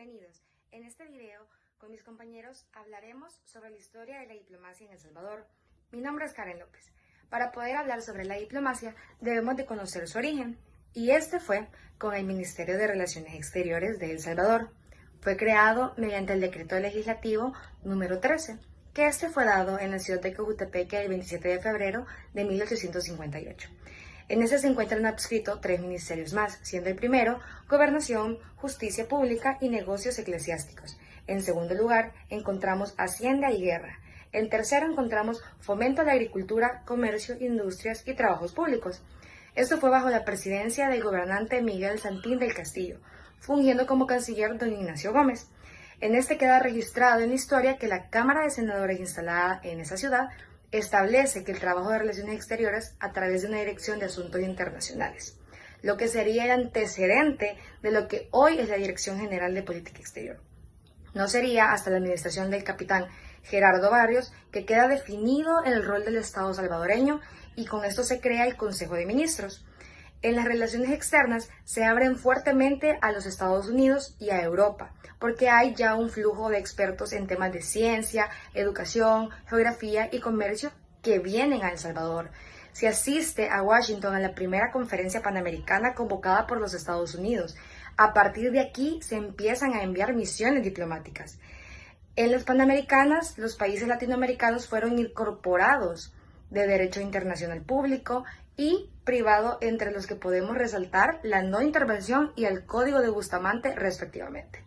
bienvenidos. En este video, con mis compañeros, hablaremos sobre la historia de la diplomacia en El Salvador. Mi nombre es Karen López. Para poder hablar sobre la diplomacia, debemos de conocer su origen, y este fue con el Ministerio de Relaciones Exteriores de El Salvador. Fue creado mediante el Decreto Legislativo número 13, que este fue dado en la ciudad de Cojutepeque el 27 de febrero de 1858. En este se encuentran adscritos 3 ministerios más, siendo el primero Gobernación, Justicia Pública y Negocios Eclesiásticos. En segundo lugar encontramos Hacienda y Guerra. En tercero encontramos Fomento a la Agricultura, Comercio, Industrias y Trabajos Públicos. Esto fue bajo la presidencia del gobernante Miguel Santín del Castillo, fungiendo como canciller don Ignacio Gómez. En este queda registrado en la historia que la Cámara de Senadores instalada en esa ciudad establece que el trabajo de relaciones exteriores a través de una dirección de asuntos internacionales, lo que sería el antecedente de lo que hoy es la Dirección General de Política Exterior. No sería hasta la administración del capitán Gerardo Barrios que queda definido el rol del Estado salvadoreño y con esto se crea el Consejo de Ministros. En las relaciones externas se abren fuertemente a los Estados Unidos y a Europa, porque hay ya un flujo de expertos en temas de ciencia, educación, geografía y comercio que vienen a El Salvador. Se asiste a Washington a la primera conferencia panamericana convocada por los Estados Unidos. A partir de aquí se empiezan a enviar misiones diplomáticas. En las Panamericanas, los países latinoamericanos fueron incorporados de derecho internacional público y privado, entre los que podemos resaltar la no intervención y el Código de Bustamante, respectivamente.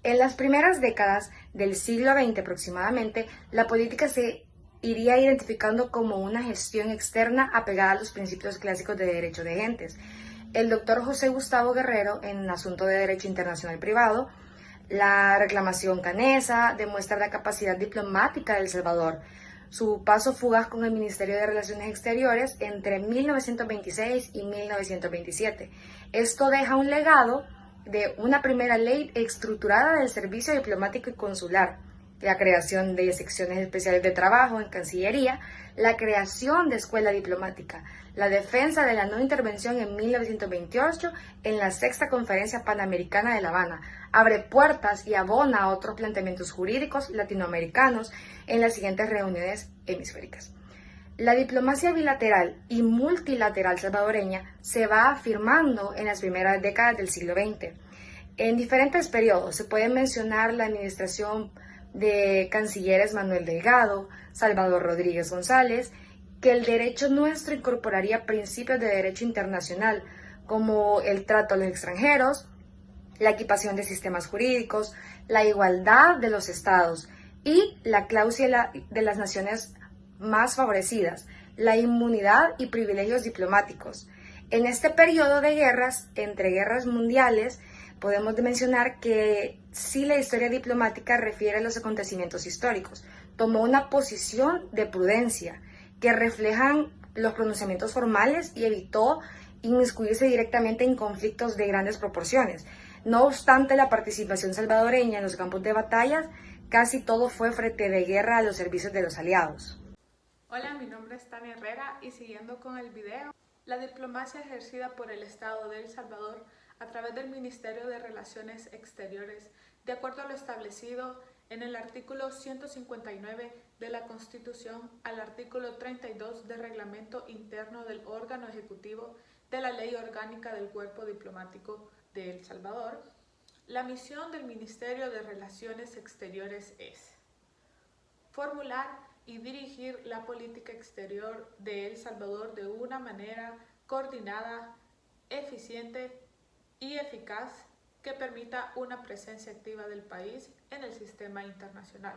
En las primeras décadas del siglo XX aproximadamente, la política se iría identificando como una gestión externa apegada a los principios clásicos de derecho de gentes. El doctor José Gustavo Guerrero, en Asunto de Derecho Internacional Privado, la reclamación canesa demuestra la capacidad diplomática de El Salvador, su paso fugaz con el Ministerio de Relaciones Exteriores entre 1926 y 1927. Esto deja un legado de una primera ley estructurada del servicio diplomático y consular, la creación de secciones especiales de trabajo en Cancillería, la creación de escuela diplomática, la defensa de la no intervención en 1928 en la Sexta Conferencia Panamericana de La Habana, abre puertas y abona a otros planteamientos jurídicos latinoamericanos en las siguientes reuniones hemisféricas. La diplomacia bilateral y multilateral salvadoreña se va afirmando en las primeras décadas del siglo XX. En diferentes periodos se puede mencionar la administración de cancilleres Manuel Delgado, Salvador Rodríguez González, que el derecho nuestro incorporaría principios de derecho internacional, como el trato a los extranjeros, la equipación de sistemas jurídicos, la igualdad de los estados y la cláusula de las naciones más favorecidas, la inmunidad y privilegios diplomáticos. En este periodo de guerras, entre guerras mundiales, podemos mencionar que sí, la historia diplomática refiere a los acontecimientos históricos. Tomó una posición de prudencia que reflejan los pronunciamientos formales y evitó inmiscuirse directamente en conflictos de grandes proporciones. No obstante la participación salvadoreña en los campos de batalla, casi todo fue frente de guerra a los servicios de los aliados. Hola, mi nombre es Tania Herrera y siguiendo con el video, la diplomacia ejercida por el Estado de El Salvador a través del Ministerio de Relaciones Exteriores, de acuerdo a lo establecido en el artículo 159 de la Constitución al artículo 32 del Reglamento Interno del Órgano Ejecutivo de la Ley Orgánica del Cuerpo Diplomático de El Salvador. La misión del Ministerio de Relaciones Exteriores es formular y dirigir la política exterior de El Salvador de una manera coordinada, eficiente y eficaz que permita una presencia activa del país en el sistema internacional,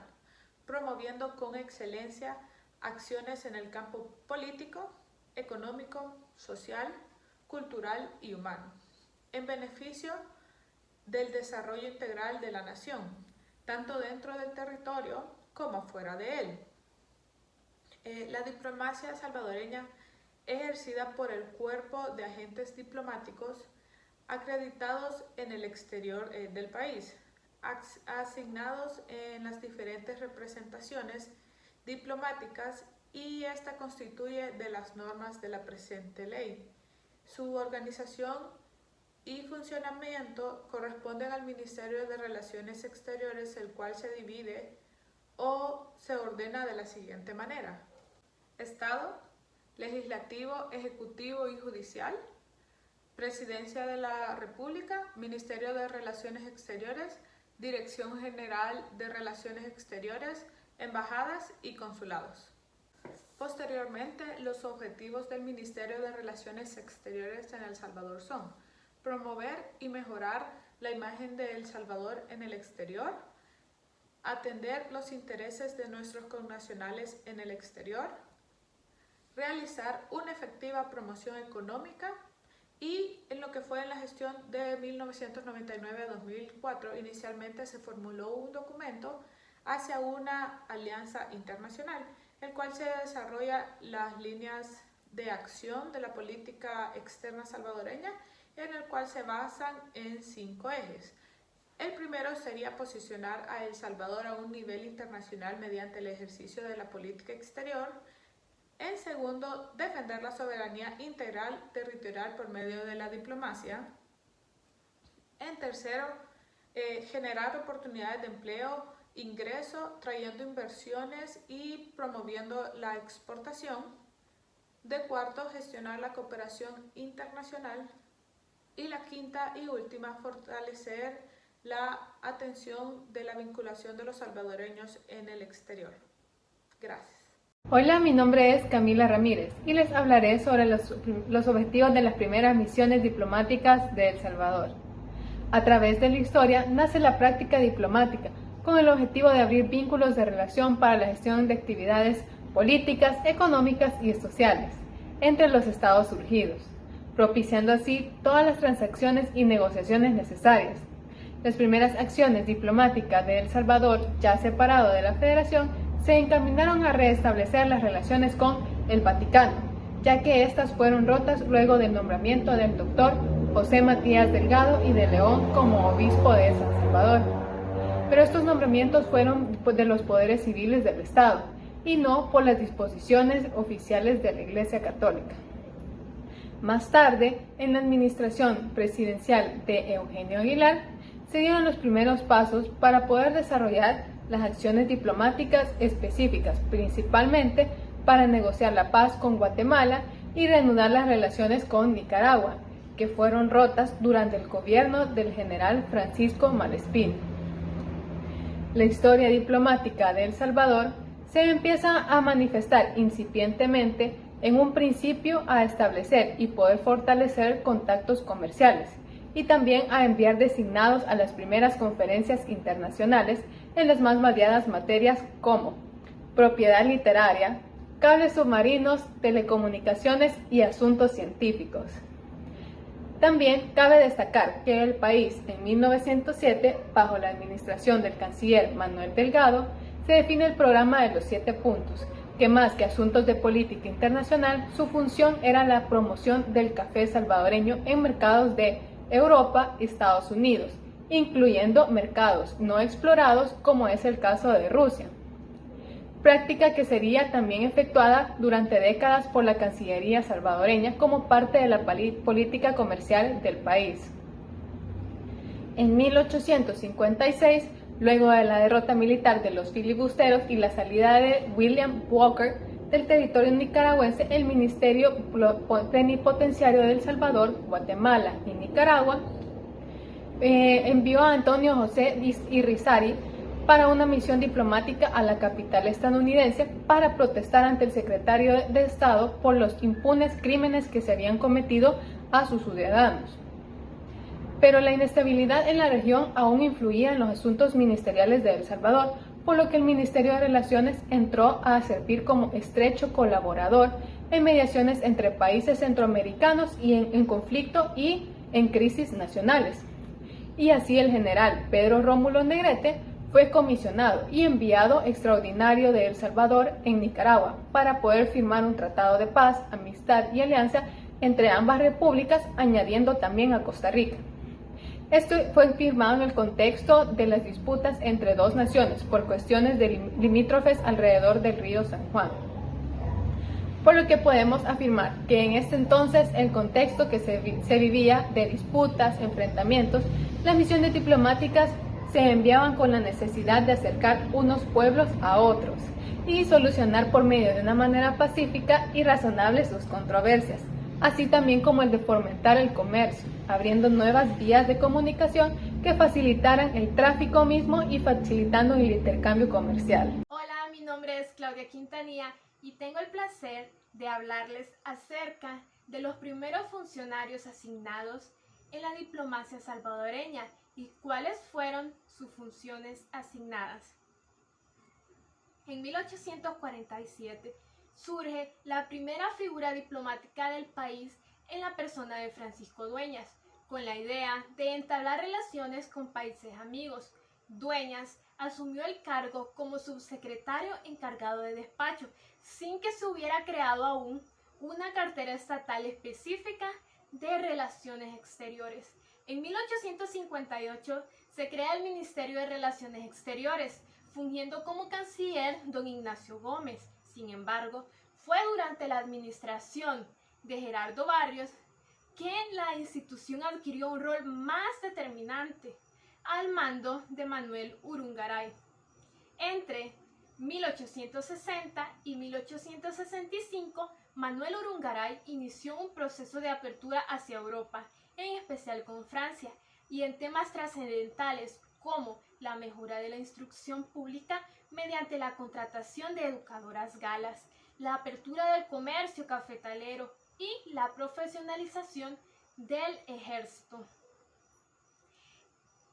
promoviendo con excelencia acciones en el campo político, económico, social, cultural y humano, en beneficio del desarrollo integral de la nación, tanto dentro del territorio como fuera de él. La diplomacia salvadoreña ejercida por el Cuerpo de Agentes Diplomáticos acreditados en el exterior del país, asignados en las diferentes representaciones diplomáticas, y esta constituye de las normas de la presente ley. Su organización y funcionamiento corresponden al Ministerio de Relaciones Exteriores, el cual se divide o se ordena de la siguiente manera: Estado, Legislativo, Ejecutivo y Judicial, Presidencia de la República, Ministerio de Relaciones Exteriores, Dirección General de Relaciones Exteriores, Embajadas y Consulados. Posteriormente, los objetivos del Ministerio de Relaciones Exteriores en El Salvador son: promover y mejorar la imagen de El Salvador en el exterior, atender los intereses de nuestros connacionales en el exterior, realizar una efectiva promoción económica y en lo que fue en la gestión de 1999 a 2004, inicialmente se formuló un documento hacia una alianza internacional, el cual se desarrolla las líneas de acción de la política externa salvadoreña, en el cual se basan en 5 ejes. El primero sería posicionar a El Salvador a un nivel internacional mediante el ejercicio de la política exterior. En segundo, defender la soberanía integral territorial por medio de la diplomacia. En tercero, generar oportunidades de empleo, ingreso, trayendo inversiones y promoviendo la exportación. De cuarto, gestionar la cooperación internacional. Y la quinta y última, fortalecer la atención de la vinculación de los salvadoreños en el exterior. Gracias. Hola, mi nombre es Camila Ramírez y les hablaré sobre los objetivos de las primeras misiones diplomáticas de El Salvador. A través de la historia nace la práctica diplomática con el objetivo de abrir vínculos de relación para la gestión de actividades políticas, económicas y sociales entre los estados surgidos, propiciando así todas las transacciones y negociaciones necesarias. Las primeras acciones diplomáticas de El Salvador, ya separado de la Federación, se encaminaron a restablecer las relaciones con el Vaticano, ya que estas fueron rotas luego del nombramiento del doctor José Matías Delgado y de León como obispo de San Salvador. Pero estos nombramientos fueron de los poderes civiles del Estado y no por las disposiciones oficiales de la Iglesia Católica. Más tarde, en la administración presidencial de Eugenio Aguilar, se dieron los primeros pasos para poder desarrollar las acciones diplomáticas específicas, principalmente para negociar la paz con Guatemala y reanudar las relaciones con Nicaragua, que fueron rotas durante el gobierno del general Francisco Malespín. La historia diplomática de El Salvador se empieza a manifestar incipientemente en un principio a establecer y poder fortalecer contactos comerciales y también a enviar designados a las primeras conferencias internacionales en las más variadas materias como propiedad literaria, cables submarinos, telecomunicaciones y asuntos científicos. También cabe destacar que el país en 1907, bajo la administración del canciller Manuel Delgado, se define el programa de los 7 puntos, que más que asuntos de política internacional, su función era la promoción del café salvadoreño en mercados de Europa y Estados Unidos, incluyendo mercados no explorados como es el caso de Rusia, práctica que sería también efectuada durante décadas por la Cancillería salvadoreña como parte de la política comercial del país. En 1856, luego de la derrota militar de los filibusteros y la salida de William Walker del territorio nicaragüense, el Ministerio Plenipotenciario de El Salvador, Guatemala y Nicaragua envió a Antonio José Irizarry para una misión diplomática a la capital estadounidense para protestar ante el secretario de Estado por los impunes crímenes que se habían cometido a sus ciudadanos. Pero la inestabilidad en la región aún influía en los asuntos ministeriales de El Salvador, por lo que el Ministerio de Relaciones entró a servir como estrecho colaborador en mediaciones entre países centroamericanos y en conflicto y en crisis nacionales. Y así el general Pedro Rómulo Negrete fue comisionado y enviado extraordinario de El Salvador en Nicaragua para poder firmar un tratado de paz, amistad y alianza entre ambas repúblicas, añadiendo también a Costa Rica. Esto fue firmado en el contexto de las disputas entre dos naciones por cuestiones limítrofes alrededor del río San Juan. por lo que podemos afirmar que en este entonces el contexto que se vivía de disputas, enfrentamientos, las misiones diplomáticas se enviaban con la necesidad de acercar unos pueblos a otros y solucionar por medio de una manera pacífica y razonable sus controversias, así también como el de fomentar el comercio, abriendo nuevas vías de comunicación que facilitaran el tráfico mismo y facilitando el intercambio comercial. Hola, mi nombre es Claudia Quintanilla y tengo el placer de hablarles acerca de los primeros funcionarios asignados en la diplomacia salvadoreña y cuáles fueron sus funciones asignadas. En 1847 surge la primera figura diplomática del país en la persona de Francisco Dueñas, con la idea de entablar relaciones con países amigos. Dueñas asumió el cargo como subsecretario encargado de despacho, sin que se hubiera creado aún una cartera estatal específica de relaciones exteriores. En 1858 se crea el Ministerio de Relaciones Exteriores, fungiendo como canciller don Ignacio Gómez. Sin embargo, fue durante la administración de Gerardo Barrios que la institución adquirió un rol más determinante, al mando de Manuel Urungaray. Entre 1860 y 1865, Manuel Urungaray inició un proceso de apertura hacia Europa, en especial con Francia, y en temas trascendentales como la mejora de la instrucción pública mediante la contratación de educadoras galas, la apertura del comercio cafetalero y la profesionalización del ejército.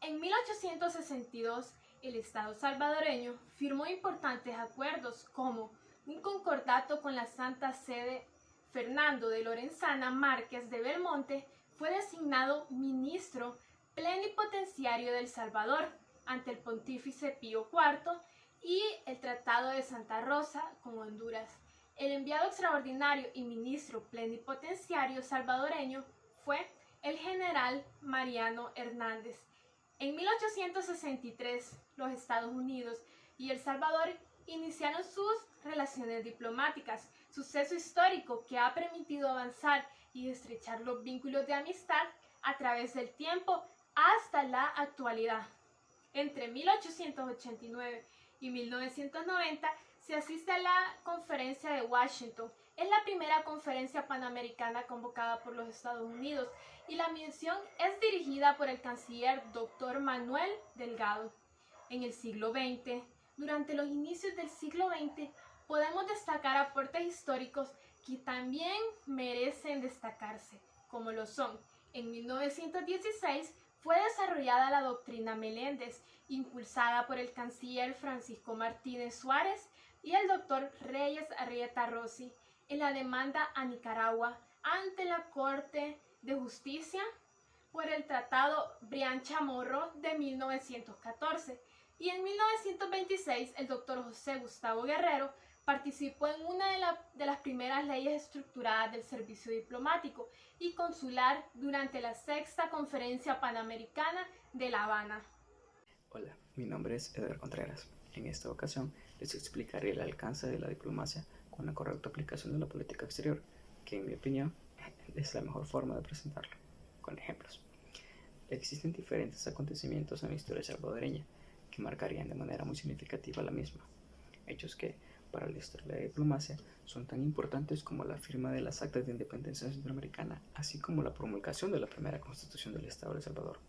En 1862, el Estado salvadoreño firmó importantes acuerdos como un concordato con la Santa Sede. Fernando de Lorenzana Márquez de Belmonte fue designado ministro plenipotenciario de El Salvador ante el pontífice Pío IV y el Tratado de Santa Rosa con Honduras. El enviado extraordinario y ministro plenipotenciario salvadoreño fue el general Mariano Hernández. En 1863, los Estados Unidos y El Salvador iniciaron sus relaciones diplomáticas, suceso histórico que ha permitido avanzar y estrechar los vínculos de amistad a través del tiempo hasta la actualidad. Entre 1889 y 1990 se asiste a la Conferencia de Washington. Es la primera conferencia panamericana convocada por los Estados Unidos y la misión es dirigida por el canciller Dr. Manuel Delgado. En el siglo XX, durante los inicios del siglo XX, podemos destacar aportes históricos que también merecen destacarse, como lo son: en 1916 fue desarrollada la Doctrina Meléndez, impulsada por el canciller Francisco Martínez Suárez y el doctor Reyes Arrieta Rossi, en la demanda a Nicaragua ante la Corte de Justicia por el Tratado Brian-Chamorro de 1914. Y en 1926 el doctor José Gustavo Guerrero participó en una de las primeras leyes estructuradas del servicio diplomático y consular durante la Sexta Conferencia Panamericana de La Habana. Hola, mi nombre es Eder Contreras. En esta ocasión les explicaré el alcance de la diplomacia con la correcta aplicación de la política exterior, que en mi opinión es la mejor forma de presentarlo, con ejemplos. Existen diferentes acontecimientos en la historia salvadoreña que marcarían de manera muy significativa la misma, hechos que, para la historia de la diplomacia, son tan importantes como la firma de las actas de independencia centroamericana, así como la promulgación de la primera constitución del Estado de El Salvador,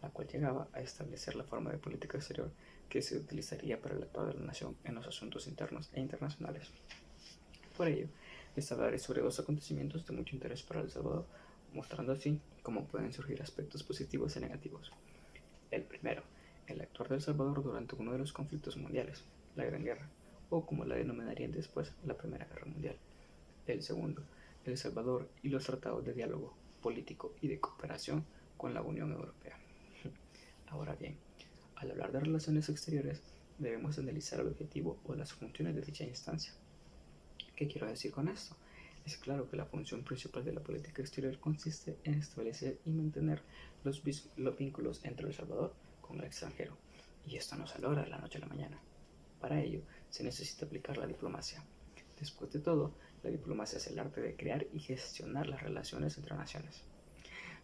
la cual llegaba a establecer la forma de política exterior que se utilizaría para el actuar de la nación en los asuntos internos e internacionales. Por ello, les hablaré sobre dos acontecimientos de mucho interés para El Salvador, mostrando así cómo pueden surgir aspectos positivos y negativos. El primero, el actuar de El Salvador durante uno de los conflictos mundiales, la Gran Guerra, o como la denominarían después, la Primera Guerra Mundial. El segundo, El Salvador y los tratados de diálogo político y de cooperación con la Unión Europea. Ahora bien, al hablar de relaciones exteriores, debemos analizar el objetivo o las funciones de dicha instancia. ¿Qué quiero decir con esto? Es claro que la función principal de la política exterior consiste en establecer y mantener los vínculos entre El Salvador con el extranjero, y esto no se logra de la noche a la mañana. Para ello, se necesita aplicar la diplomacia. Después de todo, La diplomacia es el arte de crear y gestionar las relaciones entre naciones.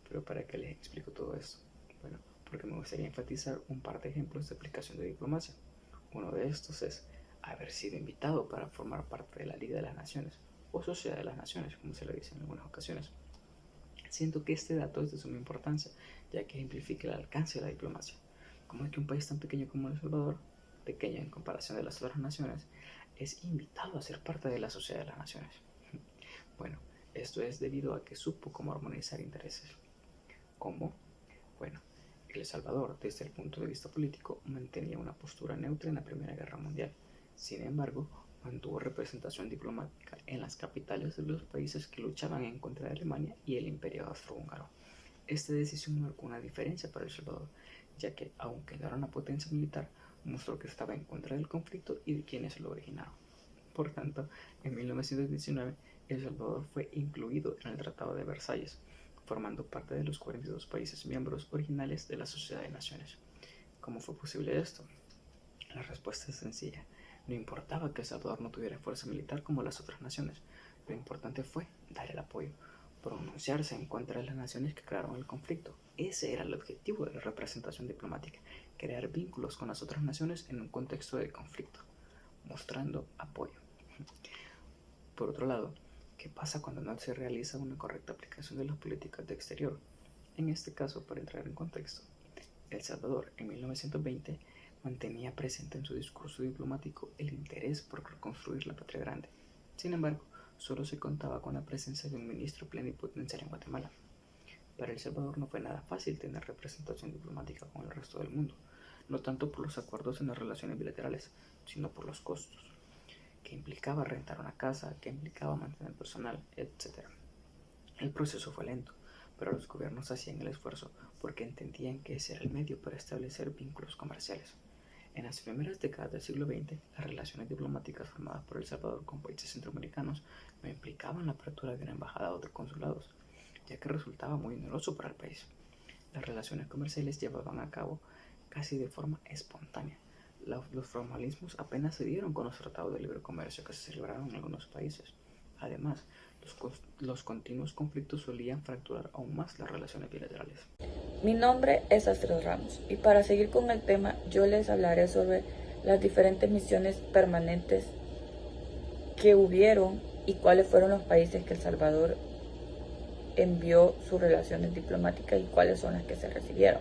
Pero ¿para qué les explico todo esto? Bueno, porque me gustaría enfatizar un par de ejemplos de aplicación de diplomacia. Uno de estos es haber sido invitado para formar parte de la Liga de las Naciones o Sociedad de las Naciones, como se le dice en algunas ocasiones. Siento que este dato es de suma importancia, ya que ejemplifica el alcance de la diplomacia. Como es que un país tan pequeño como El Salvador, pequeño en comparación de las otras naciones, es invitado a ser parte de la Sociedad de las Naciones? Bueno, esto es debido a que supo cómo armonizar intereses. ¿Cómo? Bueno, El Salvador, desde el punto de vista político, mantenía una postura neutra en la Primera Guerra Mundial. Sin embargo, mantuvo representación diplomática en las capitales de los países que luchaban en contra de Alemania y el Imperio Austrohúngaro. Esta decisión marcó una diferencia para El Salvador, ya que, aunque no era una potencia militar, mostró que estaba en contra del conflicto y de quienes lo originaron. Por tanto, en 1919, El Salvador fue incluido en el Tratado de Versalles, formando parte de los 42 países miembros originales de la Sociedad de Naciones. ¿Cómo fue posible esto? La respuesta es sencilla. No importaba que El Salvador no tuviera fuerza militar como las otras naciones. Lo importante fue dar el apoyo, pronunciarse en contra de las naciones que crearon el conflicto. Ese era el objetivo de la representación diplomática, crear vínculos con las otras naciones en un contexto de conflicto, mostrando apoyo. Por otro lado, ¿qué pasa cuando no se realiza una correcta aplicación de las políticas de exterior? En este caso, para entrar en contexto, El Salvador en 1920 mantenía presente en su discurso diplomático el interés por reconstruir la patria grande. Sin embargo, solo se contaba con la presencia de un ministro plenipotenciario en Guatemala. Para El Salvador no fue nada fácil tener representación diplomática con el resto del mundo, no tanto por los acuerdos en las relaciones bilaterales, sino por los costos, que implicaba rentar una casa, que implicaba mantener personal, etc. El proceso fue lento, pero los gobiernos hacían el esfuerzo porque entendían que ese era el medio para establecer vínculos comerciales. En las primeras décadas del siglo XX, las relaciones diplomáticas formadas por El Salvador con países centroamericanos no implicaban la apertura de una embajada o de consulados, ya que resultaba muy oneroso para el país. Las relaciones comerciales llevaban a cabo casi de forma espontánea. Los formalismos apenas se dieron con los tratados de libre comercio que se celebraron en algunos países. Además, los continuos conflictos solían fracturar aún más las relaciones bilaterales. Mi nombre es Astrid Ramos y para seguir con el tema yo les hablaré sobre las diferentes misiones permanentes que hubieron y cuáles fueron los países que El Salvador envió sus relaciones diplomáticas y cuáles son las que se recibieron.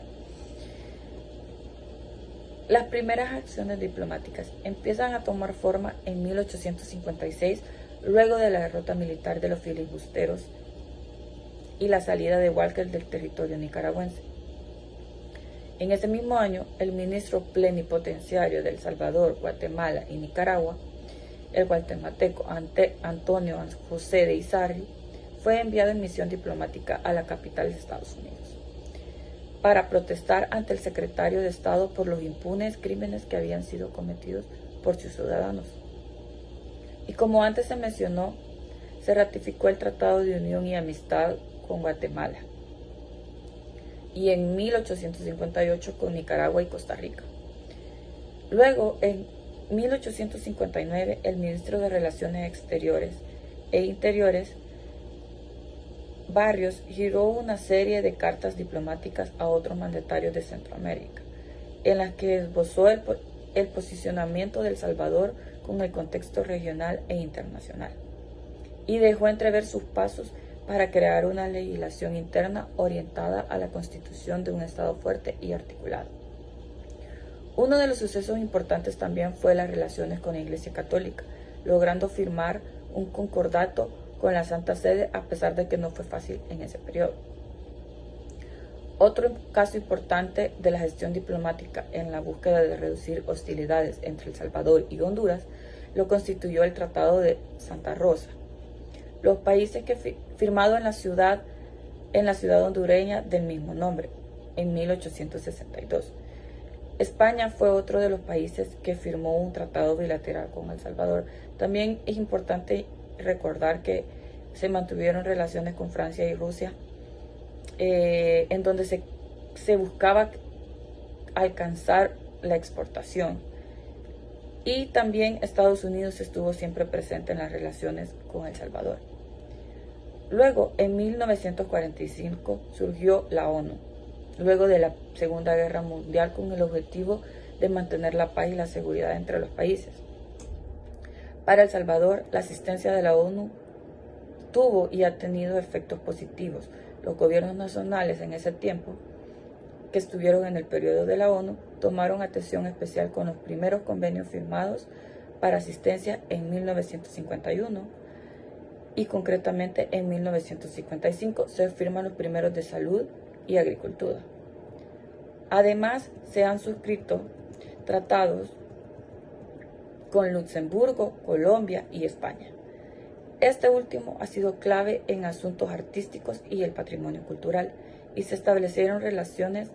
Las primeras acciones diplomáticas empiezan a tomar forma en 1856, luego de la derrota militar de los filibusteros y la salida de Walker del territorio nicaragüense. En ese mismo año, el ministro plenipotenciario de El Salvador, Guatemala y Nicaragua, el guatemalteco Antonio José de Izarri, fue enviado en misión diplomática a la capital de Estados Unidos para protestar ante el secretario de Estado por los impunes crímenes que habían sido cometidos por sus ciudadanos. Y como antes se mencionó, se ratificó el Tratado de Unión y Amistad con Guatemala y en 1858 con Nicaragua y Costa Rica. Luego, en 1859, el ministro de Relaciones Exteriores e Interiores, Barrios, giró una serie de cartas diplomáticas a otros mandatarios de Centroamérica, en las que esbozó el posicionamiento de El Salvador con el contexto regional e internacional, y dejó entrever sus pasos para crear una legislación interna orientada a la constitución de un Estado fuerte y articulado. Uno de los sucesos importantes también fue las relaciones con la Iglesia Católica, logrando firmar un concordato con la Santa Sede a pesar de que no fue fácil en ese periodo. Otro caso importante de la gestión diplomática en la búsqueda de reducir hostilidades entre El Salvador y Honduras lo constituyó el Tratado de Santa Rosa. Los países que firmado en la ciudad hondureña del mismo nombre, en 1862. España fue otro de los países que firmó un tratado bilateral con El Salvador. También es importante recordar que se mantuvieron relaciones con Francia y Rusia, en donde se buscaba alcanzar la exportación. y también Estados Unidos estuvo siempre presente en las relaciones con El Salvador. Luego, en 1945, surgió la ONU, luego de la Segunda Guerra Mundial, con el objetivo de mantener la paz y la seguridad entre los países. Para El Salvador, la asistencia de la ONU tuvo y ha tenido efectos positivos. Los gobiernos nacionales en ese tiempo, que estuvieron en el periodo de la ONU, tomaron atención especial con los primeros convenios firmados para asistencia en 1951 y concretamente en 1955 se firman los primeros de salud y agricultura. Además, se han suscrito tratados con Luxemburgo, Colombia y España. Este último ha sido clave en asuntos artísticos y el patrimonio cultural, y se establecieron relaciones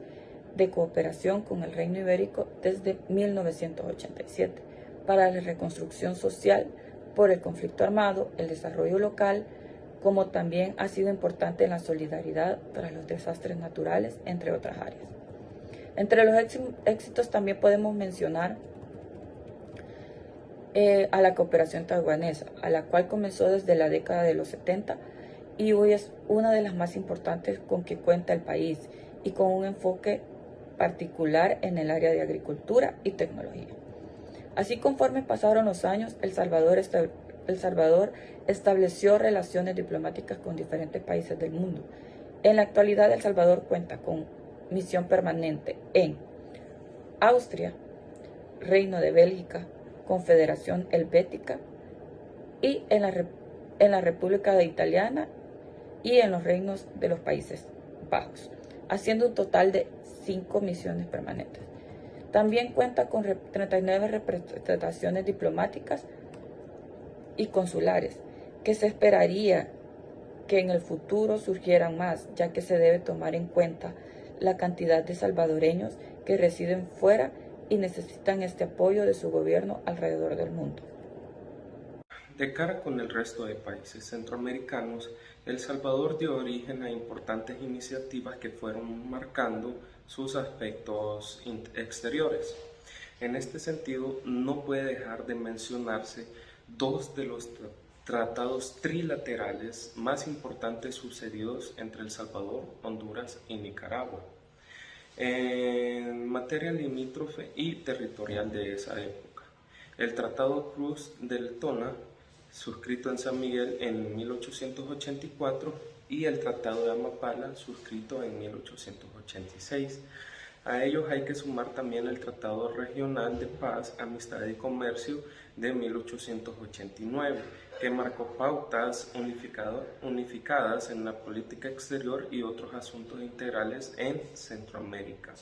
de cooperación con el Reino Ibérico desde 1987 para la reconstrucción social por el conflicto armado, el desarrollo local, como también ha sido importante en la solidaridad tras los desastres naturales, entre otras áreas. Entre los éxitos también podemos mencionar a la cooperación taiwanesa, a la cual comenzó desde la década de los 70 y hoy es una de las más importantes con que cuenta el país y con un enfoque particular en el área de agricultura y tecnología. Así, conforme pasaron los años, El Salvador estableció relaciones diplomáticas con diferentes países del mundo. En la actualidad, El Salvador cuenta con misión permanente en Austria, Reino de Bélgica, Confederación Helvética y en la República Italiana y en los reinos de los Países Bajos, haciendo un total de 5 misiones permanentes. También cuenta con 39 representaciones diplomáticas y consulares, que se esperaría que en el futuro surgieran más, ya que se debe tomar en cuenta la cantidad de salvadoreños que residen fuera y necesitan este apoyo de su gobierno alrededor del mundo. De cara con el resto de países centroamericanos, El Salvador dio origen a importantes iniciativas que fueron marcando sus aspectos exteriores. En este sentido, no puede dejar de mencionarse dos de los tratados trilaterales más importantes sucedidos entre El Salvador, Honduras y Nicaragua, en materia limítrofe y territorial de esa época. El Tratado Cruz del Tona, suscrito en San Miguel en 1884, y el Tratado de Amapala, suscrito en 1886. A ellos hay que sumar también el Tratado Regional de Paz, Amistad y Comercio de 1889, que marcó pautas unificadas en la política exterior y otros asuntos integrales en Centroamérica.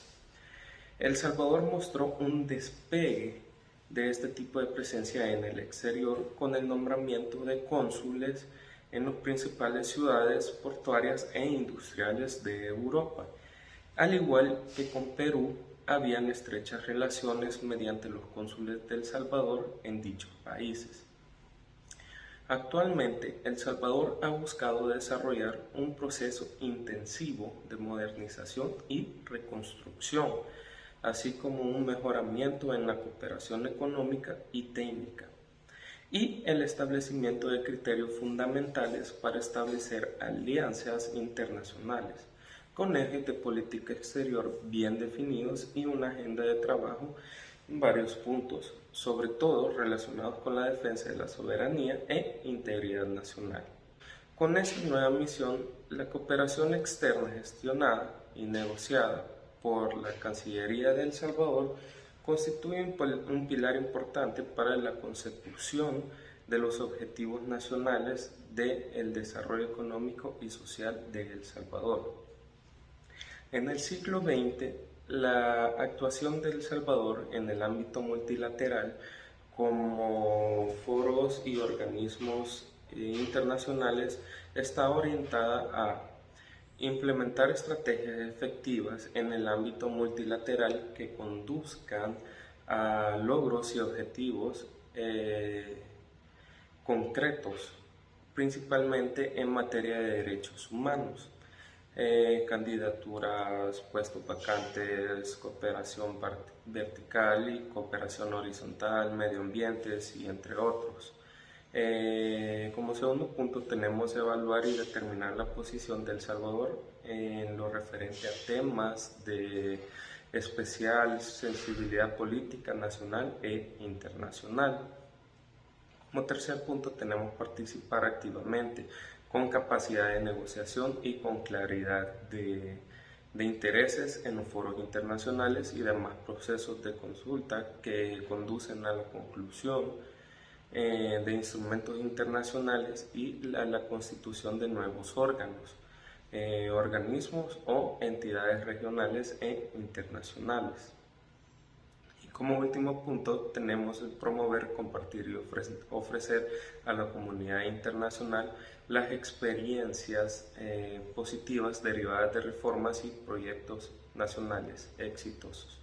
El Salvador mostró un despegue de este tipo de presencia en el exterior con el nombramiento de cónsules en las principales ciudades portuarias e industriales de Europa. Al igual que con Perú, habían estrechas relaciones mediante los cónsules de El Salvador en dichos países. Actualmente, El Salvador ha buscado desarrollar un proceso intensivo de modernización y reconstrucción, así como un mejoramiento en la cooperación económica y técnica, y el establecimiento de criterios fundamentales para establecer alianzas internacionales, con ejes de política exterior bien definidos y una agenda de trabajo en varios puntos, sobre todo relacionados con la defensa de la soberanía e integridad nacional. Con esta nueva misión, la cooperación externa gestionada y negociada por la Cancillería de El Salvador constituye un pilar importante para la consecución de los objetivos nacionales del desarrollo económico y social de El Salvador. En el siglo XX, la actuación de El Salvador en el ámbito multilateral, como foros y organismos internacionales, está orientada a implementar estrategias efectivas en el ámbito multilateral que conduzcan a logros y objetivos concretos, principalmente en materia de derechos humanos. candidaturas, puestos vacantes, cooperación vertical y cooperación horizontal, medio ambientes y entre otros. Como segundo punto tenemos evaluar y determinar la posición de El Salvador en lo referente a temas de especial sensibilidad política nacional e internacional. Como tercer punto tenemos participar activamente con capacidad de negociación y con claridad de intereses en los foros internacionales y demás procesos de consulta que conducen a la conclusión de instrumentos internacionales y a la constitución de nuevos órganos, organismos o entidades regionales e internacionales. Y como último punto tenemos el promover, compartir y ofrecer a la comunidad internacional las experiencias positivas derivadas de reformas y proyectos nacionales exitosos.